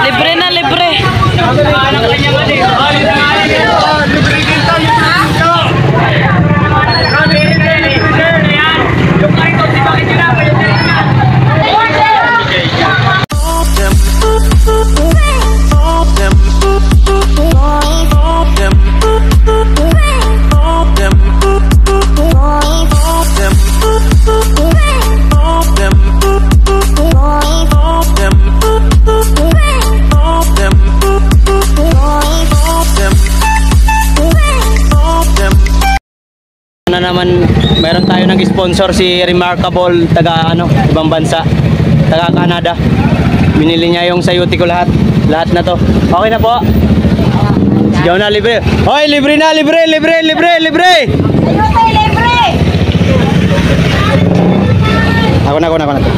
Libre na, libre. Na naman, mayroon tayo nag-sponsor si Remarkable, taga ibang bansa, taga Canada. Binili niya yung sayuti ko lahat na to. Okay na po. Sigaw na, libre. Hoy, libre na, libre. Sayuti, libre! Ako na to.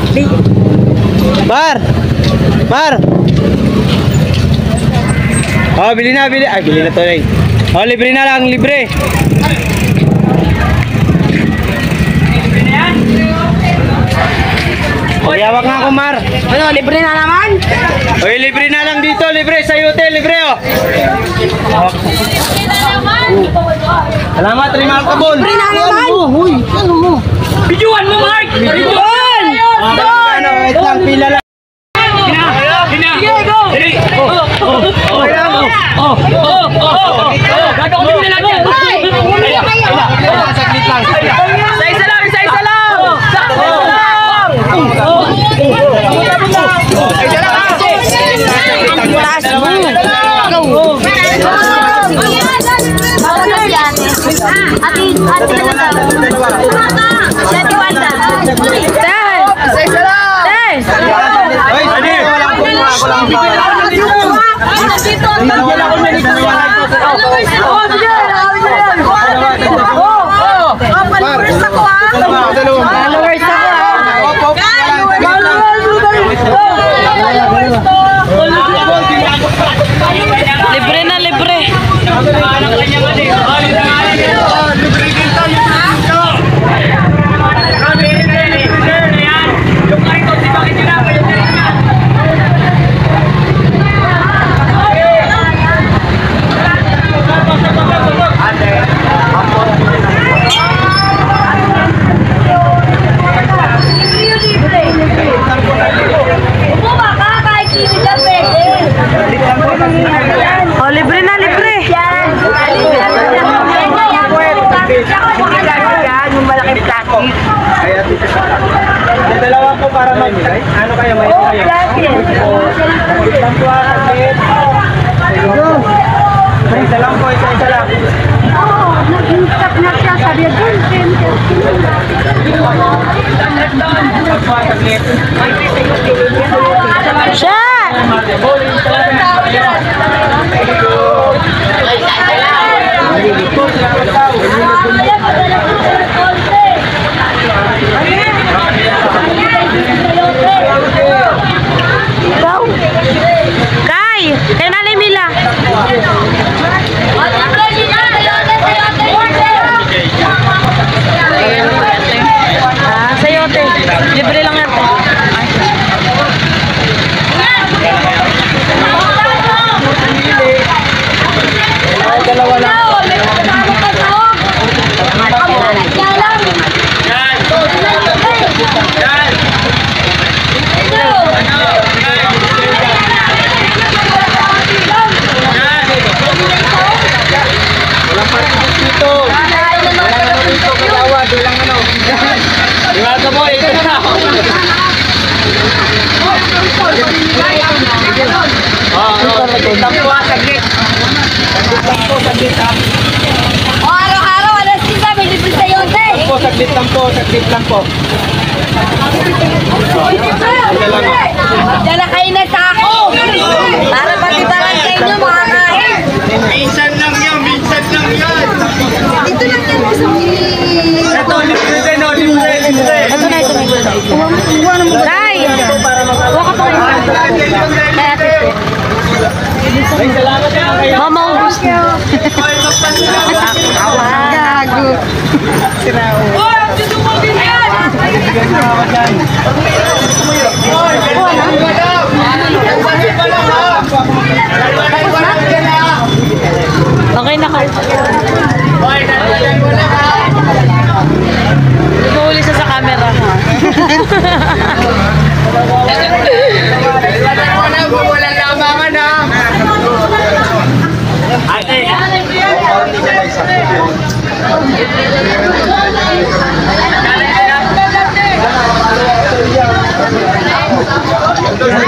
Par! Oh, bili na. Ay, bili na to eh. Oh, libre na lang, libre. Magyawak nga ako, Mar. Ano, libre na naman? Oy, libre na lang dito, libre. Sayuti, libre oh. Salamat, Remarkable. Libre na naman? Uy, ano mo? Bijuan mo, Mark! Bijuan! Wait lang, pila lang. Sige, go! Gagawin nila lang yan! Saglit lang. Isa-isa lang! Libre na, libre. Oh, libre na, libre. Yung malaking plastic. Dalawa po para mag... Ano kayo? May isa lang po, isa lang. Nag-instap na siya, sabi doon. Siya! Kay! Kaya nalimila! Sayote. Libre lang yan. Dalawa lang. Walang parking dito. Walang dito kalawa, bilang Iwaga mo, ito na. Araw-araw, alas 5, may libre sayote. Saglit lang po. Diyan na kayo na sa ako. Para pati barangay nyo makakain. Minsan lang yan. Dito lang yan sa Ito, libre. Tay! Huwag ka pa rin. Kaya tite. Ay, salamat yan. Mama, ubus niyo. Gago. Okay na ka. Nag-uuli siya sa camera. Walang labangan na.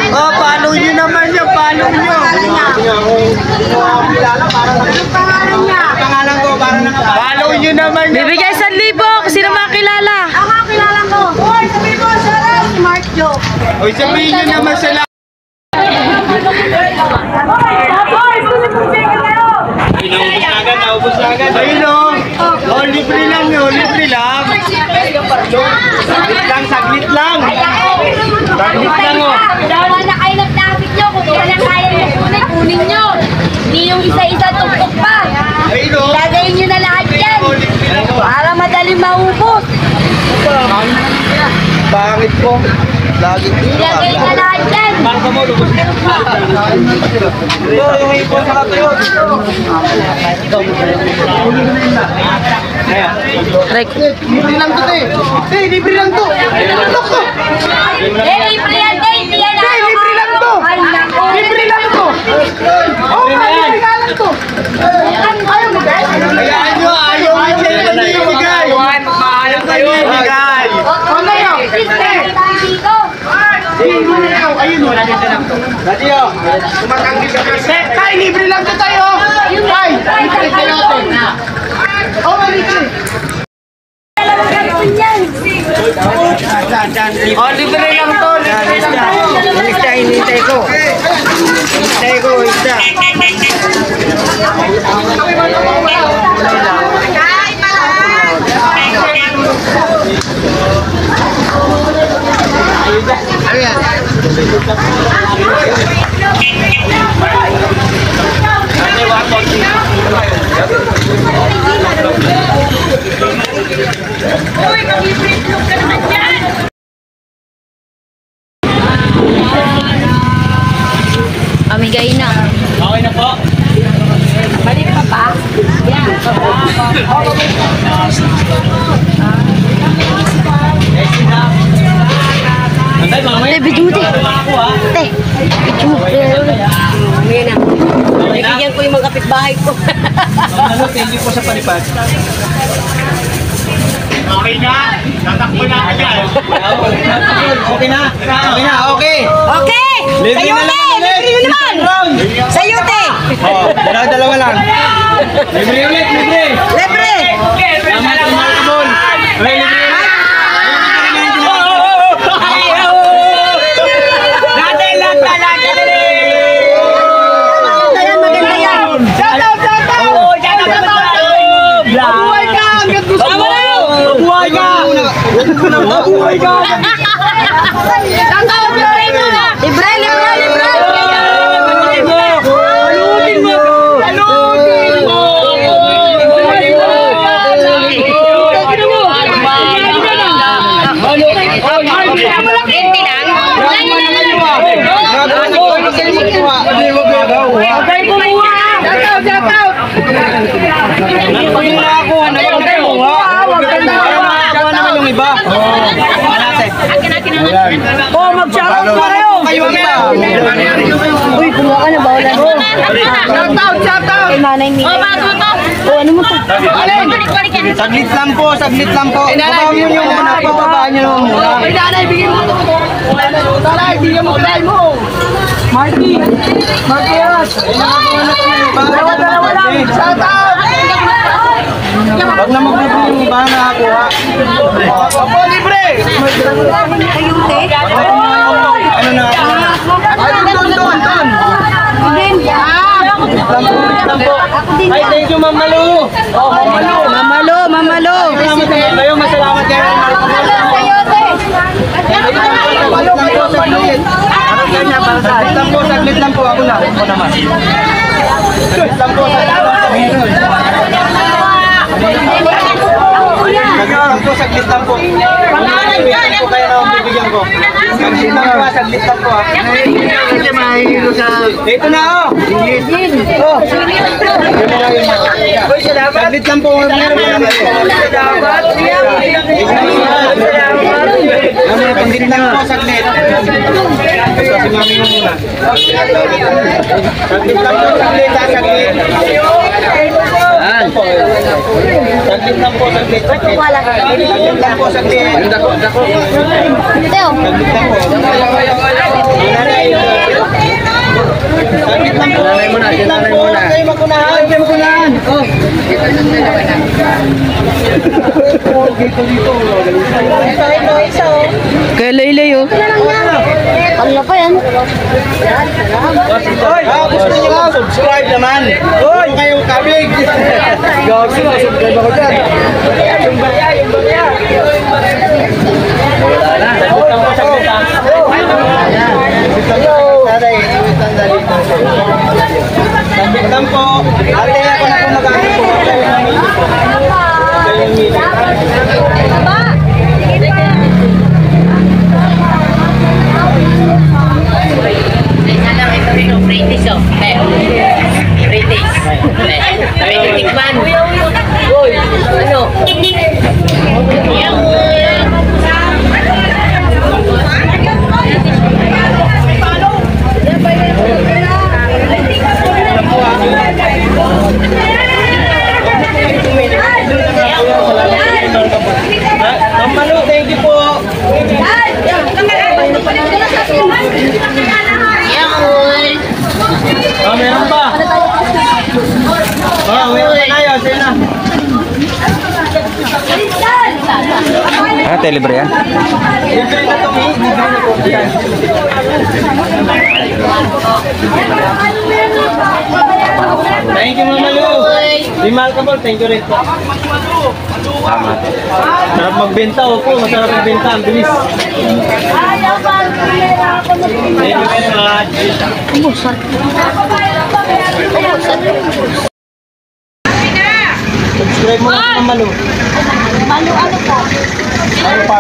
Oh, follow nyo naman yun, follow nyo. Follow nyo naman yun. Bibigay 1,000 kung sino makakilala. Ang mga kilala ko. Hoy, sabi mo, sarap si Mark Joe. Oy, sabihin nyo naman sila. Naubos na agad. Ayun o. Oh, libre lang yun, libre lang. Saglit lang, saglit lang. Saglit lang o. Wala na kayo nag-traffic nyo. Kung wala kaya nyo kunin, kunin nyo. Hindi yung isa-isa tuktok pa. Ayun o. Ilagayin nyo na lahat yan. Para madali maubos. Bakit po? Lagi Ilagay na lahat yan. Marka mo, lubos na. Ito, yung ipon sa kapiyon. Libre lang to, te. Te, libre lang to. Look to. Libre yan, te. Hindi yan Te, libre lang to. Ay, nako. Libre lang to. Oh, libre lang to. Ayaw mo, guys? Ayaw nyo, ayaw nyo. Ayaw nyo ibigay. Ayaw kayo ibigay. Ano yun? Dito. Ayun, wala dito lang to. Dati yun. Tumatanggi ka kasi. Tay, libre lang to tayo. Tay, libre tayo. Oh, libre. Oh, libre lang to. Libre lang to. Isda, hinintay ko. Hinintay ko, isda. Amigay na. Okay na po. Balik pa pa? Antay, mamaya. Te, video mo, te. Ako ha. Te, video mo. Ayan na. Bibigyan ko yung mga kapitbahay ko. Ano, thank you po sa palipad. Okay na? Tatakbo na ako yan. Okay na. Okay na, okay. Okay! Libre Sa'yo, na te! lang ulit. Libre nyo naman! Sa'yo, te! Oh, dalawa lang. Libre ulit, libre. Libre! Salamat sa mga kabon. Okay, libre ulit. Maganda yan, maganda yan! Shout out! Mabuhay ka! Hanggat gusto mo! Mabuhay ka! Mabuhay ka! Libre, libre, libre! Salutin mo! Salutin mo! Oh, mag-shoutout pa kayo. Uy, kumuha ka na ba? Wala na. Shout out! Kay Nanay Mila. Oh, ano mo to? Saglit lang po, saglit lang po. Babaan nyo yung muna, babaan nyo yung muna. Ay, nanay, bigyan mo ito. Nanay, bigyan mo try mo. Marky! Marky, yes! Dalawa lang! Shout out! Wag na magbibigay yung iba na ako ha. Opo, libre! Ano na ako? Ay, doon! Ay, thank you, Ma'am Malu. Oh, Ma'am Malu. Mamalo, mamalo. Masalamat naman kayo, masalamat kayo. Sa'yo, te! Saglit lang po, ako na. Ako naman. Saglit lang po, saglit lang po. Bibigyan ko kayo na bibigyan ko. Saglit lang po. Ito na oh. Saglit lang po. Saglit lang po, saglit. Kasi mami mo muna. Saglit lang po, saglit. Saglit lang po, saglit. Saglit lang po, saglit. Teo. Saglit lang po. Saglit lang po. Nanay muna. Kayo magunahan. Kayo magunahan. Oh. Kaya laylay oh. Ano pa yan? Gusto niyo ba? Subscribe naman. Oy, kayong kabig. Gawag sila, subscribe ako dyan. Yung barya. Saglit lang po. Ate, ako na po mag-aano po. Mamalu, thank you po. Oh, meron pa. Oh, meron pa tayo. Sige na. Telebre yan? Libre na to, eh. Libre na po. Thank you, Mamalu. Remarkable, thank you rin po. Tama. Sarap magbenta, opo. Masarap magbenta. Ang bilis. Thank you very much. Subscribe mo na Mamalu. Malu ano po? Ano pa?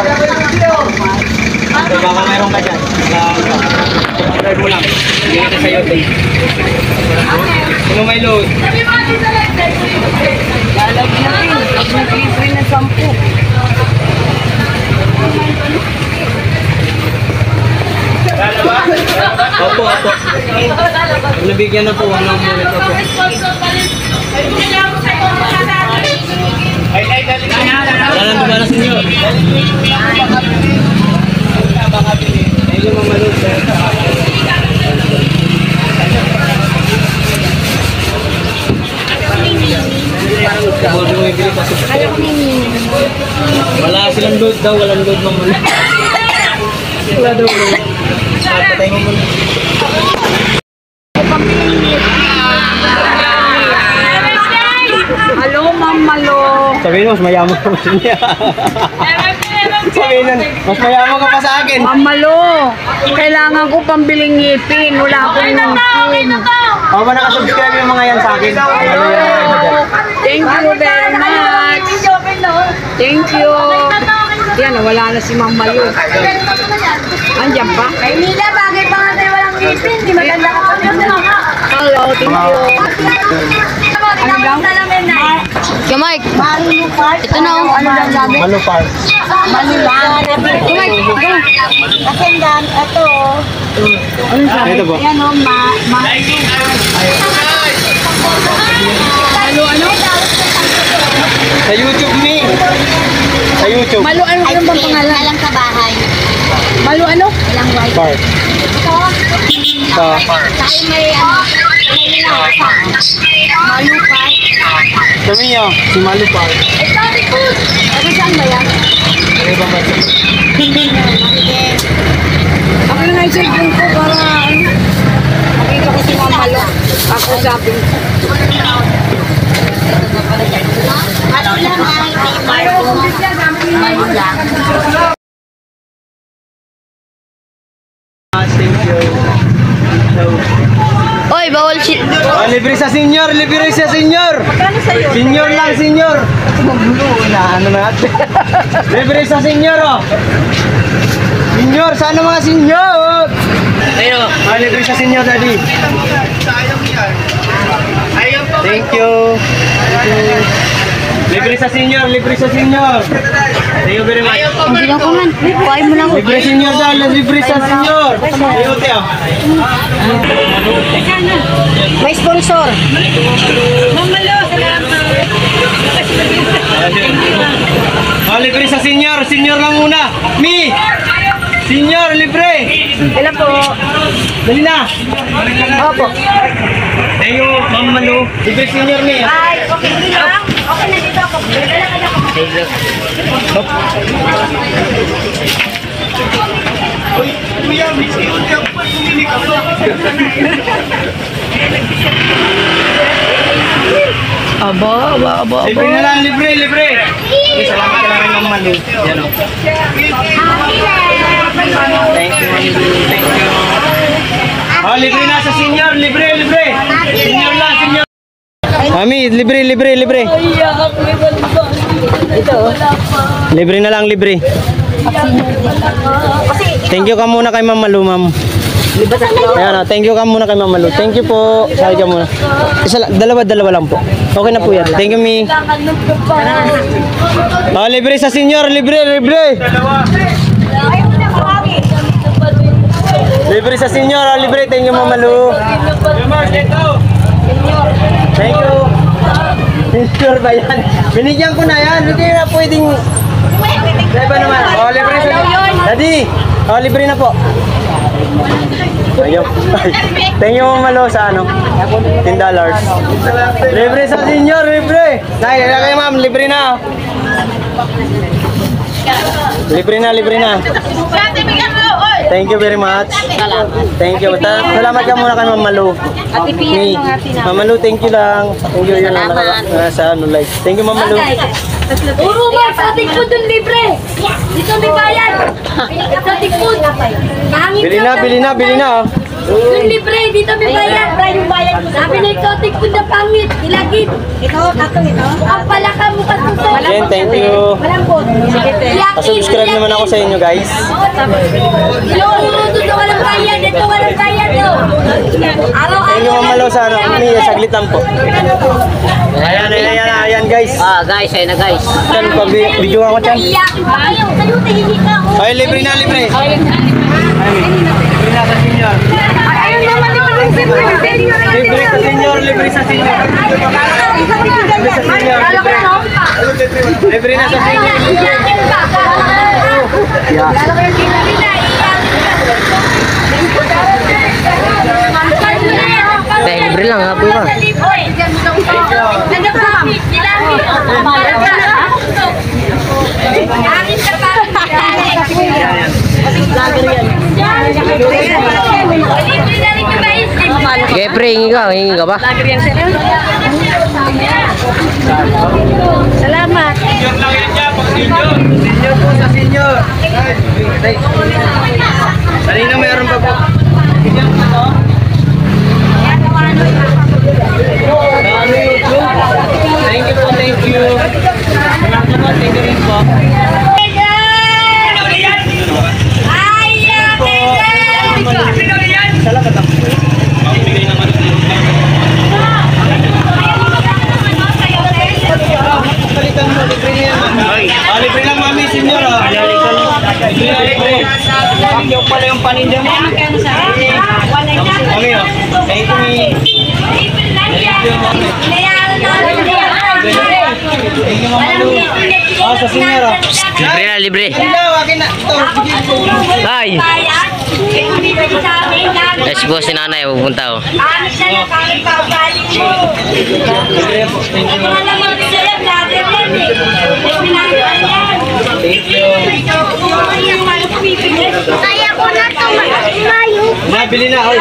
Baka mayroon ka dyan. Subscribe mo lang. Hindi kita sa YouTube. Sino may load? Lalag na rin. Nag-libre na 10. Opo. Nabigyan na po. Ano ang mulit ako? Wala nang dumana sa inyo. Thank you, Mama Luz. Wala silang load daw. Walang load, Mama Luz. Wala daw load. Patay mo muna. Hello, Ma'am Malo. Sabihin mo, mas mayaman ka pa niya. Sabihin nun, mas mayaman ka pa sa akin. Ma'am Malo, kailangan ko pambiling ngipin. Wala akong ngipin. Ako ba nakasubscribe yung mga yan sa akin? Thank you very much. Thank you. Yan, wala na si Ma'am Malo. Andiyan pa? Ay, Mila, bagay pa nga tayo walang ngipin. Di maganda ka pa Hello, thank you. Ano daw? Salamin na. Kaya Mike, Ito na, ano daw sabi? Malupar. Mike, kasi yan, ito. Ito po. Ayan o, Sa YouTube me. Sa YouTube. Malo, ano bang pangalan? Alam sa bahay. Malo, ano? Walang white. Par. Ito. Tayo may malupay. Sabi niyo, si Malupar. Ano saan ba yan? Ano ba ba? Ako na yung cellphone ko para makita ko si Ma'am Malo. Ako sabi. Ano lang ay may Malu lang. Thank you. Oh, libre sa senior, libre sa senior. Senior lang, senior. Ano natin? Libre sa senior, oh. Senior, sana mga senior. Ayun, oh. Libre sa senior, daddy. Thank you. Libre sa senior, libre sa senior. Thank you very much. Hindi na ko man. Buhay mo lang. Libre senior dahil, libre sa senior. Ayun, tiyo. May sponsor. Oh, libre sa senior, senior lang muna. Mi! Senior, libre! Ilan po? Dali na! Opo. Thank you, Ma'am Malu. Libre senior ni. Ay, okay lang. Okay na dito ako. Dala ka na ako. Libre na lang, libre, libre. Okay, salamat ka lang kay Ma'am Malu. Yan o. Thank you, Ma'am Malu. Thank you. Oh, libre na sa senior, libre, libre. Senior lang, senior. Mami, libre, libre, libre. Libre na lang, libre. Thank you ka muna kay Ma'am Malu, ma'am. Ayan, thank you ka muna kay Ma'am Malu. Thank you po. Sabi ka muna. Dalawa lang po. Okay na po yan. Thank you, Mi. Oh, libre sa senior, libre, libre. Libre sa senior, libre. Thank you, Ma'am Malu. Thank you. Senior ba yan? Binigyan ko na yan. Hindi na pwedeng... Diba naman? Oh, libre sa... Daddy! Oh, libre na po. Ayun. Thank you, Ma'am Malu, sa ano? $10. Libre sa senior, libre. Nay, kaya ma'am, libre na. Libre na, libre na. Thank you very much. Thank you. Salamat ka muna kay Ma'am Malu. Ni. Ma'am Malu, thank you lang. Thank you yun lang sa ano like. Thank you, Ma'am Malu. Puro mo, sa food dun libre. Dito may bayad. Sa food. Bili na, bili na, bili na. Dun libre, dito may bayad. Sabi na exotic food na pangit. Ilagid. Ito, tatong ito. Ang palaka mo kasuso. Again, thank you. Malambot. Sige, te. Subscribe naman ako sa inyo, guys. Dito walang bayad. Dito walang bayad. Thank you, Ma'am Malu, sa ano. Ni, saglit lang po. Ayan, ayan, ayan, guys. Guys, ayun na guys. Yan, pag-video ako dyan. Iyakin pa kayo. Kayo tahimik ka. Ay, libre na, libre. Libre na sa senior. Ayun naman yung senior. Libre sa senior, libre sa senior. Libre sa senior, libre. Libre na sa senior, libre. Iyakin pa. Libre lang, hapo ka. Okay, pre, hingi ka ba? Salamat. Senior lang yan dyan, pag senior. Senior po sa senior. Kanina mayroon pa po. Senior po to. Thank you po, thank you. Salamat, thank you rin po. Salamat ako. Palitan mo, libre niya. Libre lang, mami, senior. Libre. Yung pala yung paninda mo. Mami, thank you, mi. Thank you, Ma'am Malu. Sa senior. Libre na, libre. Akin na. Ay! Let's go si nanay, pupunta oh. Kaya ko na ito mayo. Nabili na, oy.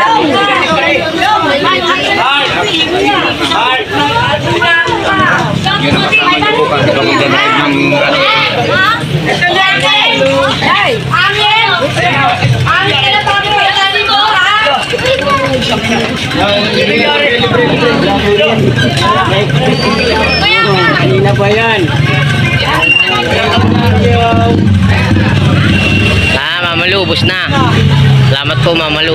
Kanina pa yan. Mamalu, ubos na. Salamat po, Mamalu.